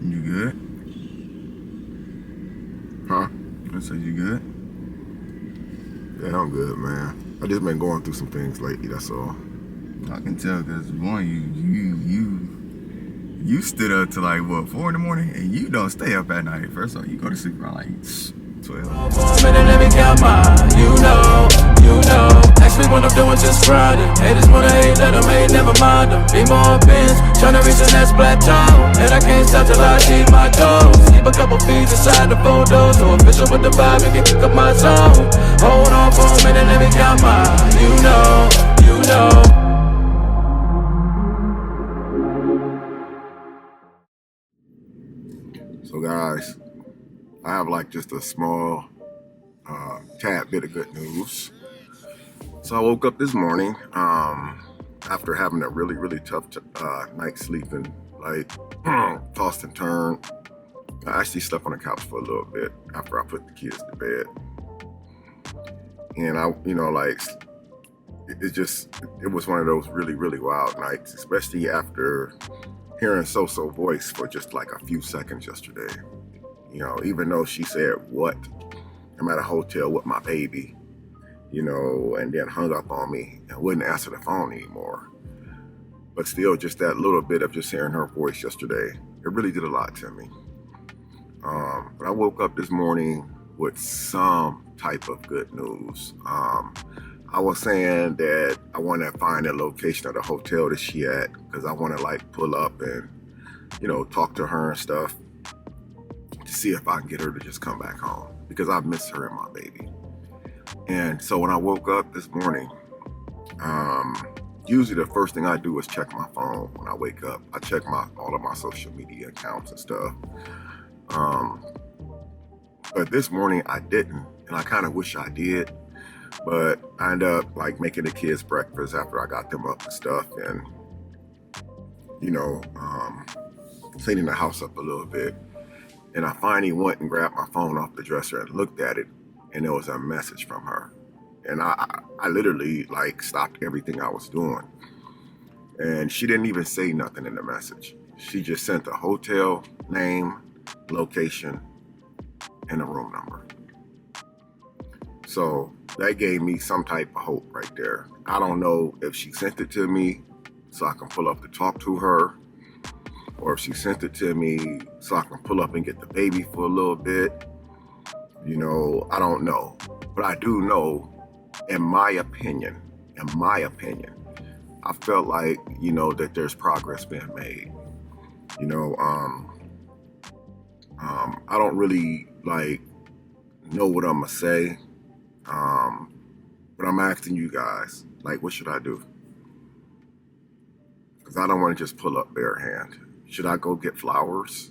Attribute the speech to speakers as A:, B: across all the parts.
A: You good?
B: Huh?
A: I said you good?
B: Yeah, I'm good, man. I just been going through some things lately, that's all.
A: I can tell because one, you stood up to like what 4 in the morning, and you don't stay up at night. First of all, you go to sleep around like 12.
C: Let me count mine, you know. Ask me what I'm doing, just grinding. Haters wanna hate, let them hate, never mind them. Be more bins, tryna reach the next plateau. And I can't stop till I achieve my goals. Keep a couple feet inside the photos, so official with the vibe and can kick up my zone. Hold on for a minute, let me count mine, you know.
B: So, guys, I have like just a small tad bit of good news. So, I woke up this morning after having a really tough night sleeping, like tossed and turned. I actually slept on the couch for a little bit after I put the kids to bed. And it was one of those really wild nights, especially after hearing So voice for just like a few seconds yesterday. Even though she said what, I'm at a hotel with my baby, and then hung up on me and wouldn't answer the phone anymore. But still, just that little bit of just hearing her voice yesterday, it really did a lot to me. But I woke up this morning with some type of good news. I was saying that I want to find a location of the hotel that she at because I want to like pull up and, talk to her and stuff to see if I can get her to just come back home because I miss her and my baby. And so when I woke up this morning, usually the first thing I do is check my phone when I wake up. I check all of my social media accounts and stuff. But this morning I didn't, and I kind of wish I did. But I ended up like making the kids breakfast after I got them up and stuff, and cleaning the house up a little bit. And I finally went and grabbed my phone off the dresser and looked at it, and there was a message from her. And I literally like stopped everything I was doing. And she didn't even say nothing in the message. She just sent a hotel name, location, and a room number. So that gave me some type of hope right there. I don't know if she sent it to me so I can pull up to talk to her, or if she sent it to me so I can pull up and get the baby for a little bit. I don't know. But I do know, in my opinion, I felt like, that there's progress being made. I don't really like know what I'm gonna say. But I'm asking you guys, like, what should I do? Because I don't want to just pull up bare hand. Should I go get flowers?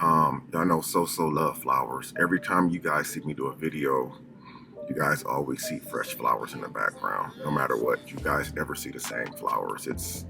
B: Y'all know So love flowers. Every time you guys see me do a video, you guys always see fresh flowers in the background. No matter what, you guys never see the same flowers. It's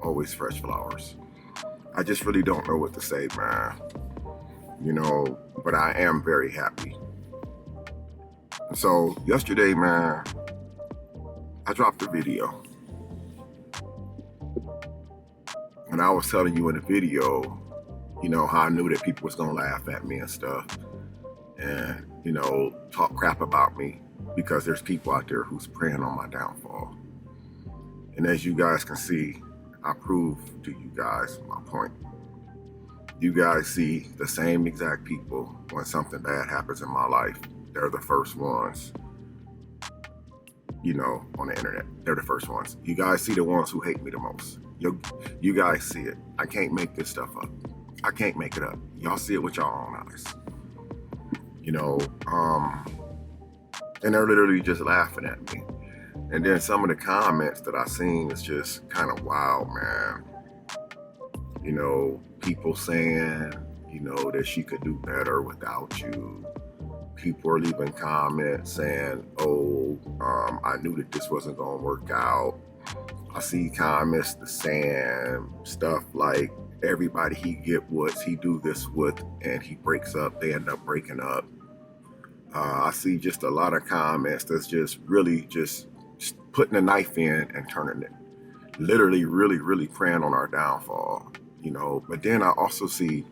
B: always fresh flowers. I just really don't know what to say, man. But I am very happy. So yesterday, man, I dropped a video. And I was telling you in the video, how I knew that people was gonna laugh at me and stuff. And, talk crap about me because there's people out there who's preying on my downfall. And as you guys can see, I prove to you guys my point. You guys see the same exact people when something bad happens in my life. They're the first ones, on the internet. They're the first ones. You guys see the ones who hate me the most. You guys see it. I can't make this stuff up. I can't make it up. Y'all see it with your own eyes. And they're literally just laughing at me. And then some of the comments that I seen is just kind of wild, man. People saying, that she could do better without you. People are leaving comments saying, I knew that this wasn't going to work out. I see comments saying stuff like, everybody he get with, he do this with, and he breaks up, they end up breaking up. I see just a lot of comments that's just really just putting a knife in and turning it. Literally, really preying on our downfall. But then I also see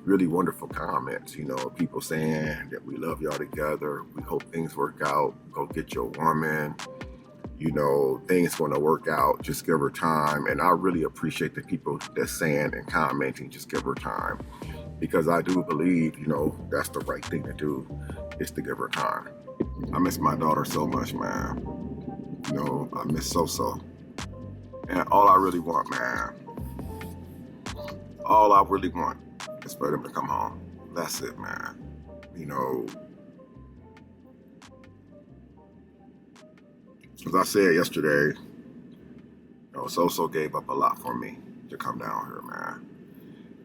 B: really wonderful comments, people saying that we love y'all together. We hope things work out. Go get your woman. Things going to work out. Just give her time. And I really appreciate the people that's saying and commenting, just give her time. Because I do believe, that's the right thing to do, is to give her time. I miss my daughter so much, man. I miss So. And all I really want, man, is for them to come home. That's it, man. As I said yesterday, So gave up a lot for me to come down here, man.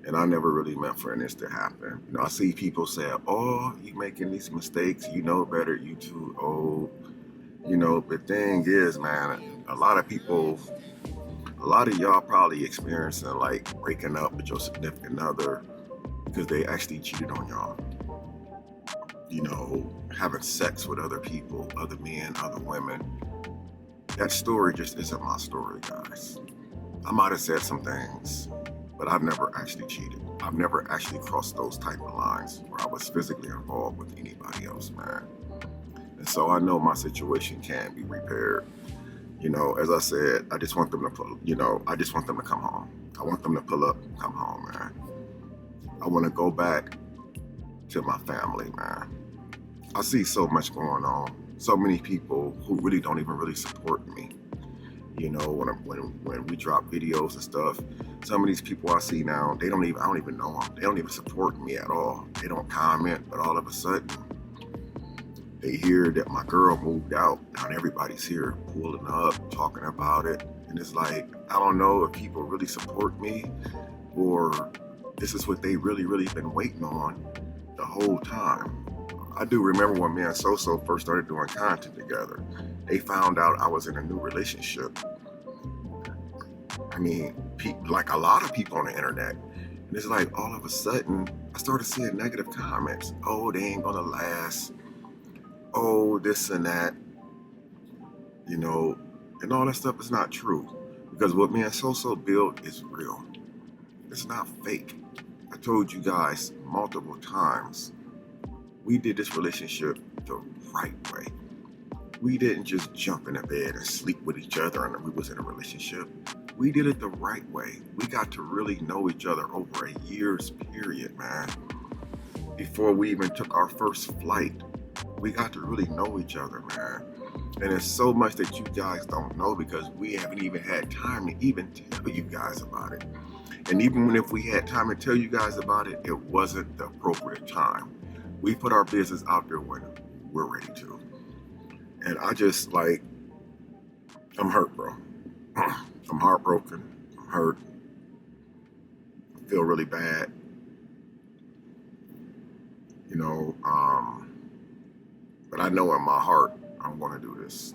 B: And I never really meant for this to happen. I see people say, oh, you making these mistakes, you know better, you too old. The thing is, man, a lot of y'all probably experiencing like breaking up with your significant other because they actually cheated on y'all. Having sex with other people, other men, other women. That story just isn't my story, guys. I might have said some things, but I've never actually cheated. I've never actually crossed those type of lines where I was physically involved with anybody else, man. And so I know my situation can be repaired. As I said, I just want them to come home. I want them to pull up and come home, man. I want to go back to my family, man. I see so much going on. So many people who really don't even really support me. When we drop videos and stuff, some of these people I see now, I don't even know them. They don't even support me at all. They don't comment, but all of a sudden, they hear that my girl moved out. Now everybody's here pulling up, talking about it. And it's like, I don't know if people really support me or this is what they really, really been waiting on the whole time. I do remember when me and So first started doing content together. They found out I was in a new relationship. I mean, like a lot of people on the internet. And it's like all of a sudden, I started seeing negative comments. Oh, they ain't gonna last. Oh, this and that. And all that stuff is not true. Because what me and So built is real. It's not fake. I told you guys multiple times. We did this relationship the right way. We didn't just jump in a bed and sleep with each other and we was in a relationship. We did it the right way. We got to really know each other over a year's period, man. Before we even took our first flight, we got to really know each other, man. And there's so much that you guys don't know because we haven't even had time to even tell you guys about it. And even if we had time to tell you guys about it, it wasn't the appropriate time. We put our business out there when we're ready to. And I just I'm hurt, bro. I'm heartbroken. I'm hurt. I feel really bad. But I know in my heart I'm going to do this.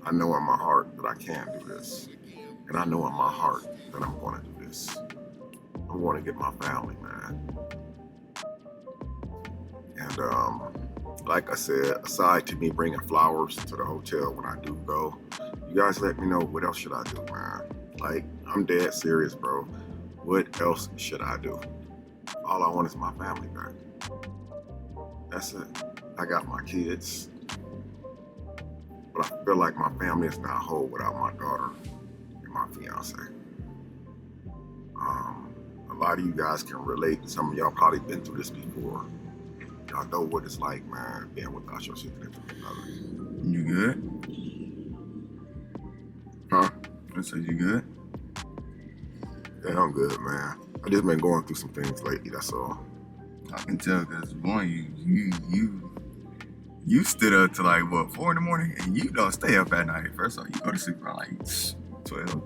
B: I know in my heart that I can do this. And I know in my heart that I'm going to do this. I want to get my family, man. And like I said, aside to me bringing flowers to the hotel when I do go, you guys let me know what else should I do, man. I'm dead serious, bro. What else should I do? All I want is my family back. That's it. I got my kids. But I feel like my family is not whole without my daughter and my fiance. A lot of you guys can relate. Some of y'all probably been through this before. Y'all know what it's like, man, being without your significant other.
A: You good?
B: Huh?
A: I said you good?
B: Yeah, I'm good, man. I just been going through some things lately, that's all.
A: I can tell because one, you stood up to 4 in the morning, and you don't stay up at night. First of all, you go to sleep around 12.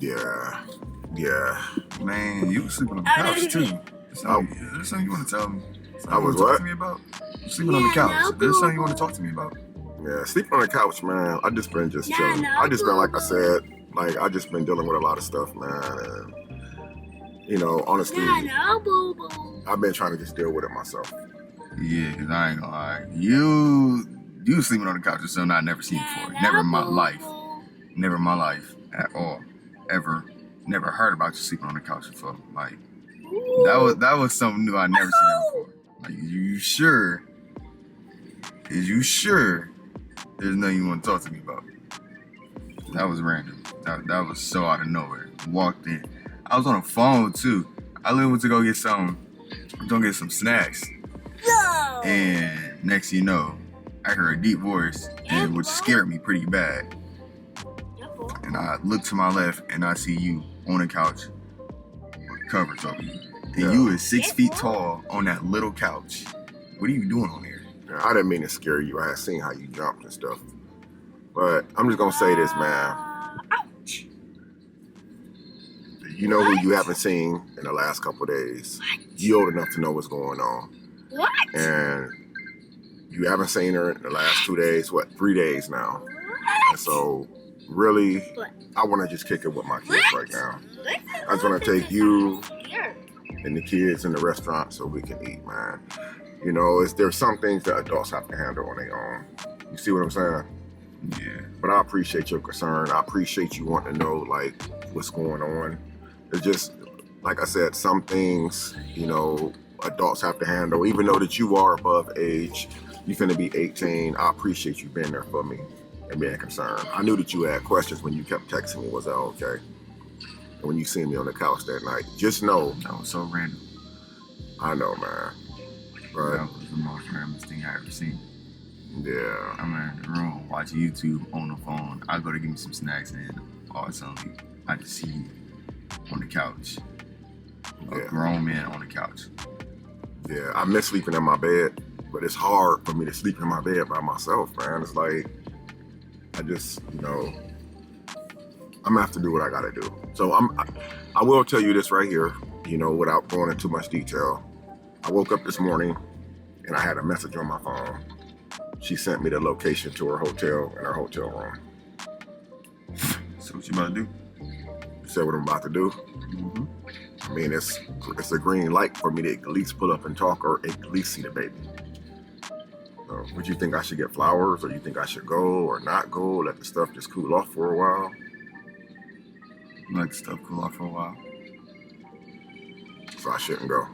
B: Yeah.
A: Man, you was sleeping on the couch too. Is there something you want to tell me?
B: I was
A: talk
B: what?
A: to me about? Sleeping on the couch. Is there something you want to talk to me about?
B: Yeah, sleeping on the couch, man. I just been chilling. I just been, like I said, I just been dealing with a lot of stuff, man. And, honestly, I've been trying to just deal with it myself.
A: Yeah, because I ain't gonna lie. You sleeping on the couch is something I've never seen before. Never in my life. Never in my life at all. Ever never heard about you sleeping on the couch before. Like, that was something new. I never seen that before. Like, you sure? Is you sure there's nothing you want to talk to me about? That was random. That was so out of nowhere. Walked in. I was on the phone too. I literally went to go get some snacks.
D: No.
A: And next thing you know, I heard a deep voice, which scared me pretty bad. And I look to my left and I see you on the couch with covers over you. And you is 6 feet tall on that little couch. What are you doing on here?
B: I didn't mean to scare you. I had seen how you jumped and stuff. But I'm just gonna say this, man.
D: Ouch.
B: You know who you haven't seen in the last couple of days. You old enough to know what's going on.
D: What?
B: And you haven't seen her in the last 2 days, 3 days now. And so really, I wanna just kick it with my kids right now. I just wanna take you and the kids in the restaurant so we can eat, man. You know, there's some things that adults have to handle on their own. You see what I'm saying?
A: Yeah.
B: But I appreciate your concern. I appreciate you wanting to know, like, what's going on. It's just, like I said, some things, you know, adults have to handle. Even though that you are above age, you finna be 18, I appreciate you being there for me and being concerned. I knew that you had questions when you kept texting me, was that okay? And when you seen me on the couch that night, just know.
A: That was so random.
B: I know, man. But
A: that was the most randomest thing I ever seen.
B: yeah.
A: I'm in the room watching YouTube on the phone. I go to give me some snacks and all of a sudden I just see you on the couch. A grown man on the couch.
B: Yeah, I miss sleeping in my bed, but it's hard for me to sleep in my bed by myself, man. It's like, I just, you know, I'm gonna have to do what I gotta do. So I will tell you this right here, you know, without going into too much detail. I woke up this morning and I had a message on my phone. She sent me the location to her hotel in her hotel room.
A: So what you about to do?
B: You said what I'm about to do?
A: Mm-hmm.
B: I mean, it's a green light for me to at least pull up and talk or at least see the baby. So, would you think I should get flowers, or you think I should go or not go, let the stuff just cool off for a while?
A: Let the stuff cool off for a while.
B: So I shouldn't go.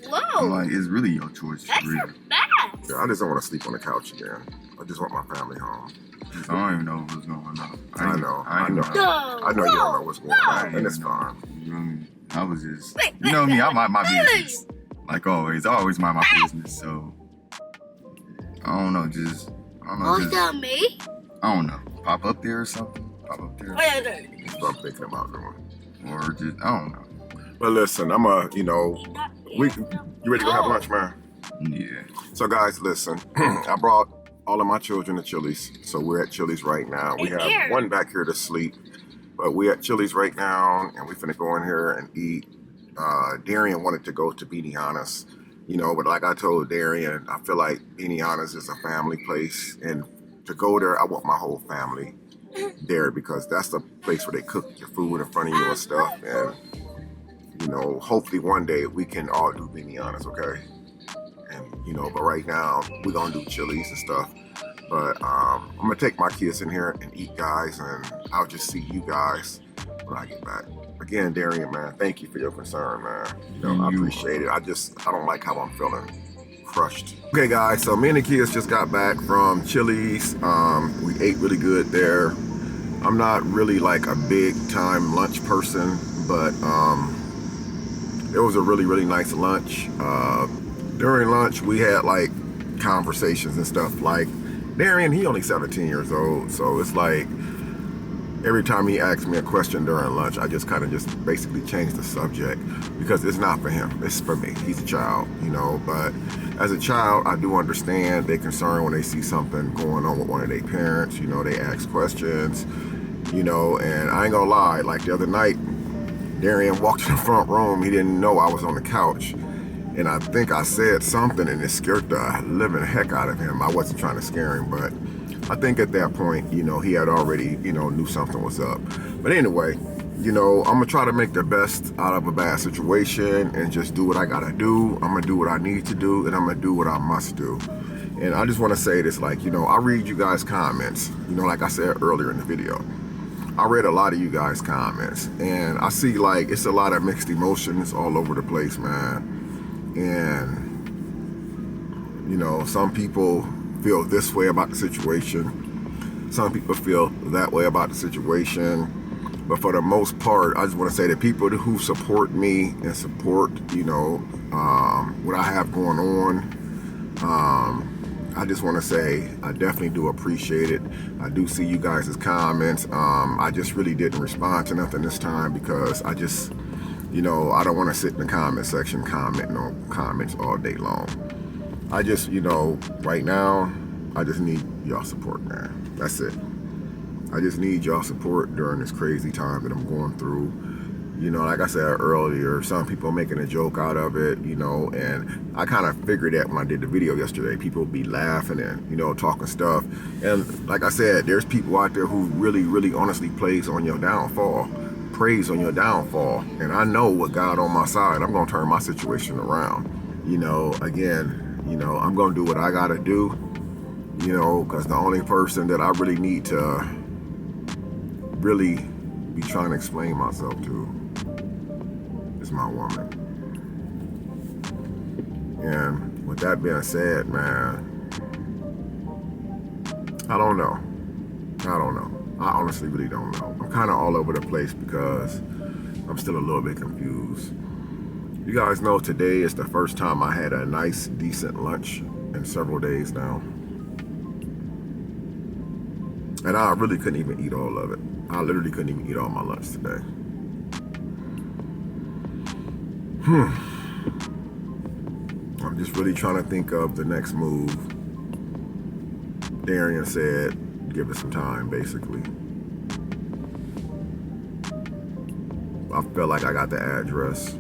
D: Whoa.
A: Like, it's really your choice.
D: That's
A: Really.
D: so bad.
B: Yeah, I just don't want to sleep on the couch again. I just want my family home.
A: I don't even know what's going on.
B: I know.
A: I know.
D: No.
B: I know you don't know what's going on, and it's
A: know.
B: fine.
A: You know what I mean? I was just, you know me, I mind my business. Like always, I always mind my business. So, I don't know, just,
D: Was that me?
A: I don't know. Pop up there or something? Pop up there?
B: That's what I'm thinking about doing.
A: Or just, I don't know.
B: But listen, you ready to go have lunch, man?
A: Yeah.
B: So guys, listen, I brought all of my children to Chili's. So we're at Chili's right now. We have one back here to sleep, but we're at Chili's right now, and we finna go in here and eat. Darian wanted to go to Benihana's, you know, but like I told Darian, I feel like Benihana's is a family place, and to go there, I want my whole family there because that's the place where they cook your food in front of you and stuff. And you know, hopefully one day we can all do Benihana's, okay? And you know, but right now we're gonna do Chili's and stuff. But I'm gonna take my kids in here and eat, guys, and I'll just see you guys when I get back. Again, Darian, man, thank you for your concern, man. You know, I appreciate it. I don't like how I'm feeling. Crushed. Okay, guys, so me and the kids just got back from Chili's. We ate really good there. I'm not really like a big time lunch person, but it was a really, really nice lunch. During lunch, we had like conversations and stuff. Like Darian, he only 17 years old, so it's like every time he asks me a question during lunch, I just kind of just basically change the subject because it's not for him, it's for me. He's a child, you know, but as a child, I do understand their concern when they see something going on with one of their parents, you know, they ask questions, you know, and I ain't gonna lie, like the other night, Darian walked in the front room, he didn't know I was on the couch, and I think I said something and it scared the living heck out of him. I wasn't trying to scare him, but I think at that point, you know, he had already, you know, knew something was up. But anyway, you know, I'm gonna try to make the best out of a bad situation and just do what I gotta do. I'm gonna do what I need to do, and I'm gonna do what I must do. And I just wanna say this, like, you know, I read you guys' comments, you know, like I said earlier in the video. I read a lot of you guys' comments, and I see like it's a lot of mixed emotions all over the place, man. And you know, some people feel this way about the situation. Some people feel that way about the situation. But for the most part, I just want to say that people who support me and support, you know, what I have going on, I just want to say I definitely do appreciate it. I do see you guys' comments. I just really didn't respond to nothing this time because I just, you know, I don't want to sit in the comment section commenting on comments all day long. I just, you know, right now, I just need y'all support, man. That's it. I just need y'all support during this crazy time that I'm going through. You know, like I said earlier, some people making a joke out of it, you know, and I kind of figured that when I did the video yesterday. People be laughing and, you know, talking stuff. And like I said, there's people out there who really, really honestly plays on your downfall. Prays on your downfall. And I know with God on my side, I'm going to turn my situation around. You know, again, you know, I'm going to do what I got to do, you know, because the only person that I really need to really be trying to explain myself to is my woman. And with that being said, man, I don't know. I honestly really don't know. I'm kind of all over the place because I'm still a little bit confused. You guys know today is the first time I had a nice, decent lunch in several days now. And I really couldn't even eat all of it. I literally couldn't even eat all my lunch today. I'm just really trying to think of the next move. Darian said, give it some time, basically. I feel like I got the address,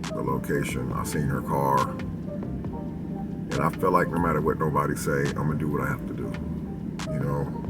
B: the location. I seen her car. And I feel like no matter what nobody say, I'm gonna do what I have to do, you know?